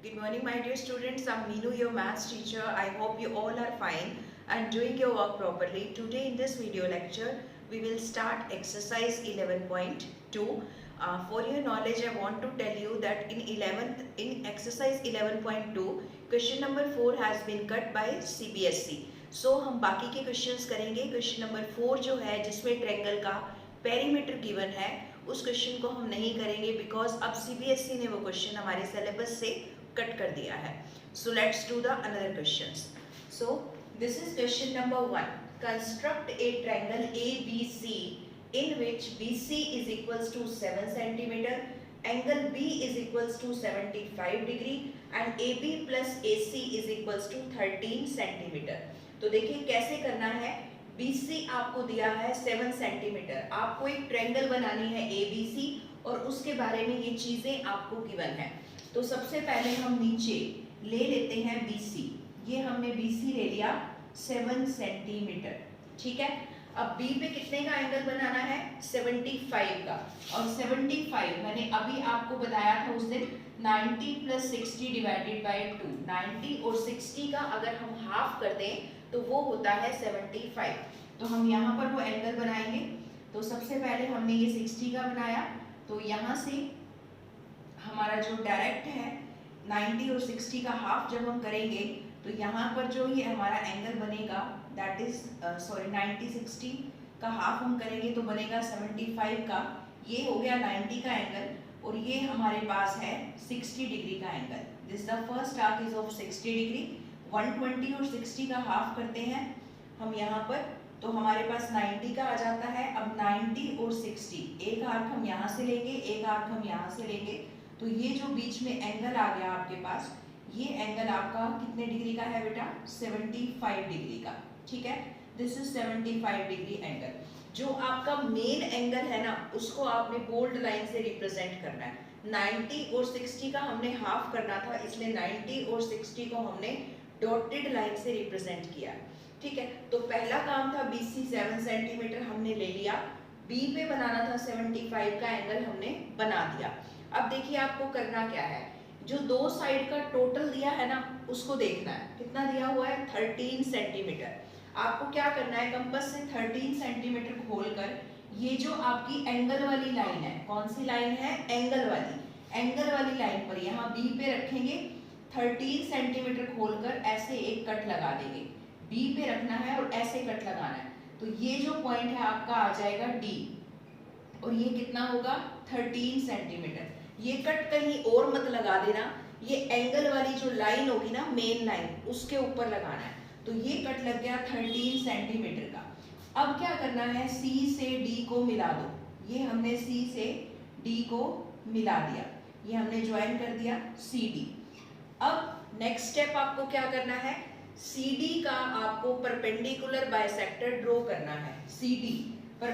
Good morning, my dear students. I'm Meenu, your maths teacher. I hope you all are fine and doing your work properly. Today in this video lecture, we will start exercise 11.2. For your knowledge, I want to tell you that in exercise 11.2, question number 4 has been cut by CBSE. So हम बाकी के questions करेंगे. Question number 4 जो है जिसमें triangle का perimeter given है उस क्वेश्चन को हम नहीं करेंगे बिकॉज अब सीबीएसई ने वो क्वेश्चन हमारे सिलेबस से कट कर दिया है. So let's do the another questions. So this is question number 1. Construct A triangle ABC in which BC is equals to 7 centimeter, angle B is equals to 75 degree and AB plus AC is equals to 13 centimeter. तो देखिए कैसे करना है. BC आपको दिया है 7 centimetre. आपको एक ट्रायंगल बनानी है ABC और उसके बारे में ये चीजें आपको गिवन है. तो सबसे पहले हम नीचे ले लेते हैं BC. ये हमने BC ले लिया 7 सेंटीमीटर. ठीक है. अब B पे कितने का एंगल बनाना है? 75 का. और 75 मैंने अभी आपको बताया था उस दिन 90 प्लस 60 डिवाइडेड बाई 2. 90 और 60 का अगर हम हाफ कर दें तो वो होता है 75. तो हम यहाँ पर वो एंगल बनाएंगे. तो सबसे पहले हमने ये 60 का बनाया. तो यहाँ से हमारा जो डायरेक्ट है 90 और 60 का हाफ जब हम करेंगे तो यहाँ पर जो ये हमारा एंगल बनेगा दैट इज 90 60 का हाफ हम करेंगे तो बनेगा 75 का. ये हो गया 90 का एंगल और ये हमारे पास है 60 डिग्री का angle. This the first arc is of 60 degree. 120 और 60 का हाफ करते हैं हम यहाँ पर तो हमारे पास 90 का आ जाता है. अब 90 और 60 एक आर्क हम यहाँ से लेंगे, एक आर्क हम यहाँ से लेंगे. तो ये जो बीच में एंगल आ गया आपके पास, ये एंगल आपका कितने डिग्री का है बेटा? 75 डिग्री का. ठीक है. This is 75 degree angle. जो आपका मेन एंगल है ना उसको आपने बोल्ड लाइन से रिप्रेजेंट करना है. 90 और 60 का हमने हाफ करना था इसलिए 90 और 60 को हमने डॉटेड लाइन से रिप्रेजेंट किया. ठीक है. तो पहला काम था BC 7 सेंटीमीटर हमने ले लिया. B पे बनाना था 75 का एंगल हमने बना दिया. अब देखिए आपको करना क्या है. जो दो साइड का टोटल दिया है ना उसको देखना है. कितना दिया हुआ है? 13 सेंटीमीटर. आपको क्या करना है? कंपास से 13 सेंटीमीटर खोलकर ये जो आपकी एंगल वाली लाइन है, कौन सी लाइन है? एंगल वाली. एंगल वाली लाइन पर यहाँ B पे रखेंगे. 13 सेंटीमीटर खोलकर ऐसे एक कट लगा देंगे. B पे रखना है और ऐसे कट लगाना है. तो ये जो पॉइंट है आपका आ जाएगा D और ये कितना होगा? 13 सेंटीमीटर. ये कट कहीं और मत लगा देना. ये एंगल वाली जो लाइन होगी ना मेन लाइन उसके ऊपर लगाना है. तो ये कट लग गया 13 सेंटीमीटर का. अब क्या करना है? C से D को मिला दो. ये हमने C से D को मिला दिया. ये हमने ज्वाइन कर दिया CD. अब नेक्स्ट स्टेप आपको क्या करना है? CD का आपको परपेंडिकुलर बाइसेक्टर ड्रॉ करना है. CD पर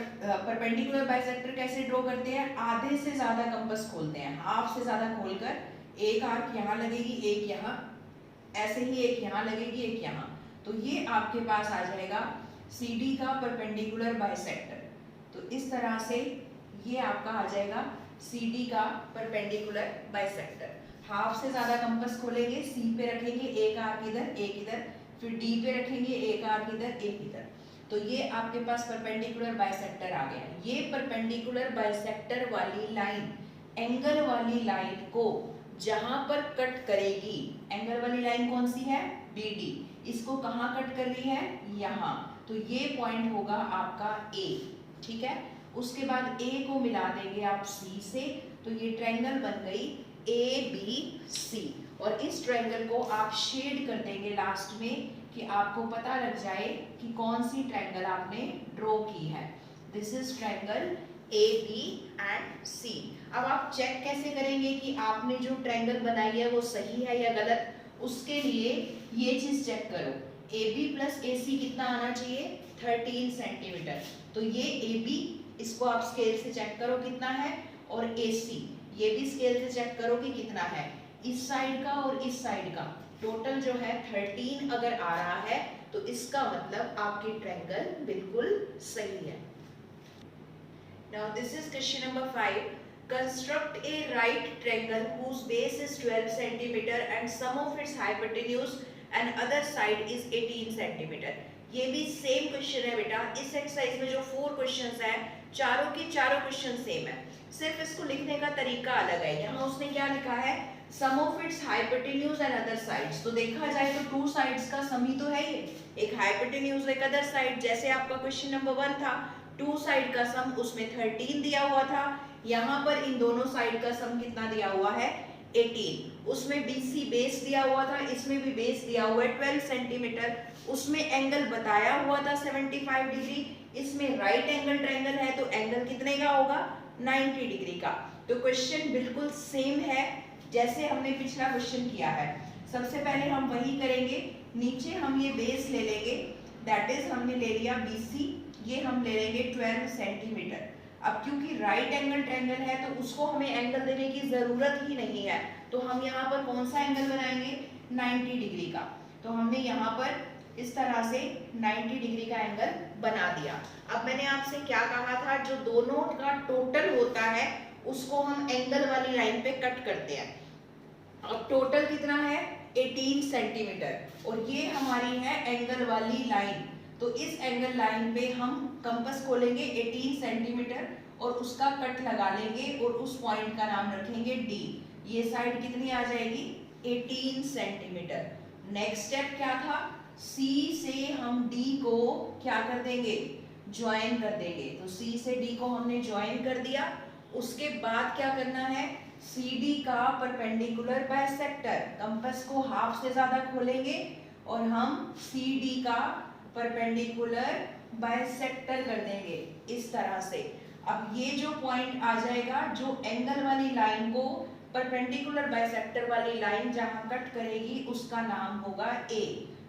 परपेंडिकुलर बाइसेक्टर कैसे ड्रॉ करते हैं? आधे से ज्यादा कंपास खोलते हैं. हाफ से ज्यादा खोलकर एक आर्क यहाँ लगेगी, एक यहाँ, ऐसे ही एक यहाँ लगेगी, एक यहाँ. तो ये आपके पास आ जाएगा CD का परपेंडिकुलर बाइसेक्टर. तो इस तरह से ये आपका आ जाएगा CD का परपेंडिकुलर बाइसेक्टर. हाफ से ज्यादा कंपास खोलेंगे, C पे रखेंगे, एक आर्क इधर, एक इधर, फिर D पे रखेंगे, एक आर्क इधर, एक इधर. तो ये आपके पास परपेंडिकुलर बाइसेक्टर आ गया. ये परपेंडिकुलर बाइसेक्टर वाली लाइन एंगल वाली लाइन को जहां पर कट करेगी, एंगल वाली लाइन कौन सी है? BD. इसको कहां कट कर रही है? यहाँ. तो ये पॉइंट होगा आपका A. ठीक है. उसके बाद A को मिला देंगे आप C से. तो ये ट्रायंगल बन गई ABC और इस ट्रायंगल को आप शेड कर देंगे लास्ट में कि आपको पता लग जाए कि कौन सी ट्रायंगल आपने ड्रॉ की है. This is triangle AB and C. अब आप चेक कैसे करेंगे कि आपने जो ट्रायंगल बनाई है वो सही है या गलत? उसके लिए ये चीज चेक करो. AB प्लस AC कितना आना चाहिए? 13 सेंटीमीटर. तो ये AB, इसको आप स्केल से चेक करो कितना है, और AC ये भी स्केल से चेक करो कि कितना है. इस साइड का और इस साइड का टोटल जो है 13 अगर आ रहा है तो इसका मतलब आपकी ट्रायंगल बिल्कुल सही है. Now this is question number 5. construct a right triangle whose base is 12 centimeter and sum of its hypotenuse and other side is 18 centimeter। ये भी सेम क्वेश्चन है बेटा। इस एक्सरसाइज में जो 4 क्वेश्चंस हैं चारों के चारों क्वेश्चन सेम है, सिर्फ इसको लिखने का तरीका अलग है। यहाँ उसने क्या लिखा है, sum of its hypotenuse and other sides. तो देखा जाए तो टू साइड्स का सम ही तो है ये, एक हाइपोटेन्यूज एक अदर साइड। जैसे आपका क्वेश्चन नंबर 1 था, टू साइड का सम उसमें 13 दिया हुआ था, यहाँ पर इन दोनों साइड का सम कितना दिया हुआ है 18। उसमें BC बेस दिया हुआ था, इसमें भी बेस दिया हुआ है 12 सेंटीमीटर। उसमें एंगल बताया हुआ था 75 डिग्री, इसमें राइट एंगल ट्रायंगल है तो एंगल कितने का होगा 90 डिग्री का। तो क्वेश्चन बिल्कुल सेम है जैसे हमने पिछला क्वेश्चन किया है। सबसे पहले हम वही करेंगे, नीचे हम ये बेस ले लेंगे, दैट इज हमने ले लिया BC, ये हम ले लेंगे 12 सेंटीमीटर। अब क्योंकि राइट एंगल ट्रायंगल है तो उसको हमें एंगल देने की जरूरत ही नहीं है, तो हम यहाँ पर कौन सा एंगल बनाएंगे 90 डिग्री का। तो हमने यहाँ पर इस तरह से 90 डिग्री का एंगल बना दिया। अब मैंने आपसे क्या कहा था, जो दोनों का टोटल होता है उसको हम एंगल वाली लाइन पे कट करते हैं। अब टोटल कितना है 18 सेंटीमीटर और ये हमारी है एंगल वाली लाइन। तो इस एंगल लाइन पे हम कंपास खोलेंगे 18 सेंटीमीटर और उसका कट लगा लेंगे और उस पॉइंट का नाम रखेंगे D। ये साइड कितनी आ जाएगी 18 सेंटीमीटर। नेक्स्ट स्टेप क्या था, C से हम D को क्या कर देंगे ज्वाइन कर देंगे। तो C से D को हमने ज्वाइन कर दिया। उसके बाद क्या करना है, CD का परपेंडिकुलर बाइसेक्टर, कंपास को हाफ से ज्यादा खोलेंगे और हम CD का परपेंडिकुलर बाइसेक्टर कर देंगे इस तरह से। अब ये जो पॉइंट आ जाएगा, जो एंगल वाली लाइन को परपेंडिकुलर बाइसेक्टर वाली लाइन जहां कट करेगी उसका नाम होगा A।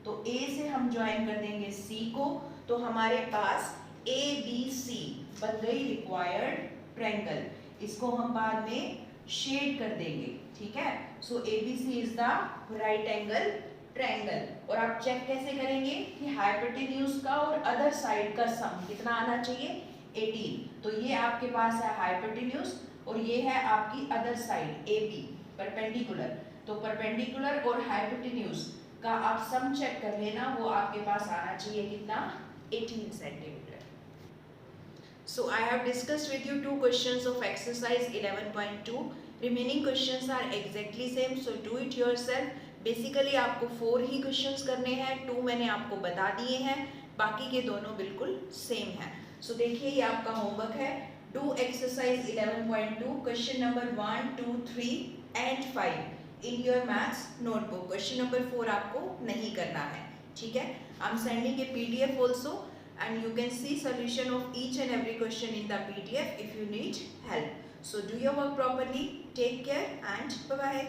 तो A से हम ज्वाइन कर देंगे C को, तो हमारे पास ABC बन गई रिक्वायर्ड ट्रायंगल। इसको हम बाद में शेड कर देंगे, ठीक है। सो ABC is the right angle triangle. और आप चेक कैसे करेंगे कि हाइपोटेन्यूज का और अदर साइड का सम कितना आना चाहिए 18। तो ये आपके पास है हाइपोटेन्यूज और ये है आपकी अदर साइड AB परपेंडिकुलर। तो परपेंडिकुलर और हाइपोटेन्यूज का आप सम चेक कर लेना, वो आपके पास आना चाहिए कितना 18 centimetre. So I have discussed with you 2 questions of exercise 11.2. Remaining questions are exactly same, so do it yourself. Basically आपको 4 ही क्वेश्चंस करने हैं, 2 मैंने आपको बता दिए हैं, बाकी के दोनों बिल्कुल सेम हैं। सो देखिए ये आपका होमवर्क है, do exercise 11.2 question number 1, 2, 3 and 5 in your maths notebook. Question number 4 आपको नहीं करना है, ठीक है। I am sending A PDF also and you can see solution of each and every question in the PDF if you need help. So do your work properly, take care and bye bye.